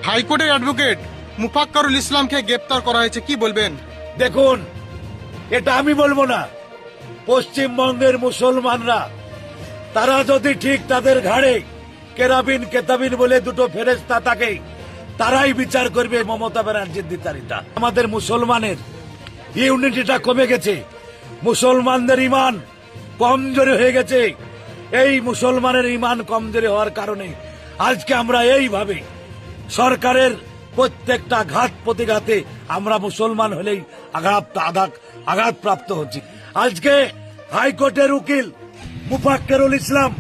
হাইকোর্টের অ্যাডভোকেট মুফাক্কারুল ইসলামকে গ্রেপ্তার করা হয়েছে, কি বলবেন? দেখুন, এটা আমি বলবো না, পশ্চিমবঙ্গের মুসলমানরা তারা যদি ঠিক তাদের ঘাড়ে কেরাবিন কেতাবিন বলে দুটো ফেরেশতা থাকে, তারাই বিচার করবে মমতা ব্যানার্জির দ্বিচারিতা। আমাদের মুসলমানের ইউনিটিটা কমে গেছে, মুসলমানদের ইমান কমজোরি হয়ে গেছে। এই মুসলমানের ইমান কমজোরি হওয়ার কারণে আজকে আমরা এইভাবে সরকারের প্রত্যেকটা ঘাত প্রতিঘাতে আমরা মুসলমান হলেই আঘাতপ্রাপ্ত হচ্ছি। আজকে হাইকোর্টের উকিল মুফাক্কিরুল ইসলাম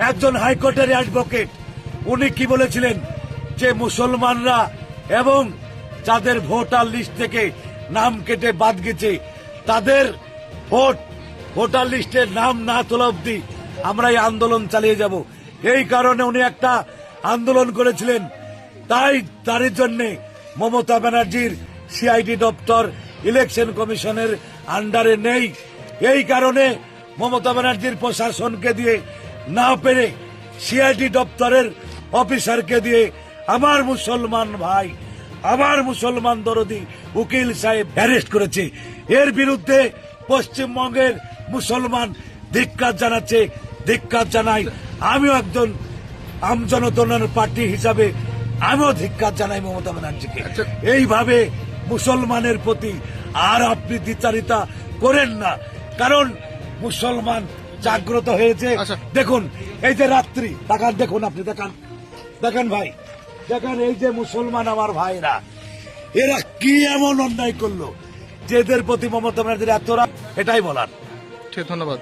একজন হাইকোর্টের অ্যাডভোকেট, উনি কি বলেছিলেন যে মুসলমানরা এবং যাদের ভোটার লিস্ট থেকে নাম কেটে বাদ গেছে তাদের ভোটার লিস্টের নাম না তোলা অব্দি আমরা এই আন্দোলন চালিয়ে যাব। এই কারণে উনি একটা আন্দোলন করেছিলেন। তাই তার জন্য মমতা ব্যানার্জির সিআইডি দপ্তর ইলেকশন কমিশনের আন্ডারে নেই। এই কারণে মমতা ব্যানার্জির প্রশাসনকে দিয়ে না পেরে সিআইডি দপ্তরের অফিসারকে দিয়ে আমার মুসলমান ভাই, আমার মুসলমান দরদি উকিল সাহেব অ্যারেস্ট করেছে। এর বিরুদ্ধে পশ্চিমবঙ্গের মুসলমান ধিক্কার জানাচ্ছে, ধিক্কার জানাই। আমিও একজন আমজনতার পার্টি হিসাবে আমিও ধিক্কার জানাই মমতা ব্যানার্জিকে। এইভাবে মুসলমানের প্রতি আর আপনি দ্বিচারিতা করেন না, কারণ মুসলমান জাগ্রত হয়েছে। দেখুন এই যে রাত্রি তাকান, দেখুন আপনি দেখেন ভাই, দেখেন এই যে মুসলমান আমার ভাইরা, এরা কি এমন অন্যায় করলো যে এদের প্রতি মমতা ব্যানার্জির এত রাগ, এটাই বলার। ঠিক, ধন্যবাদ।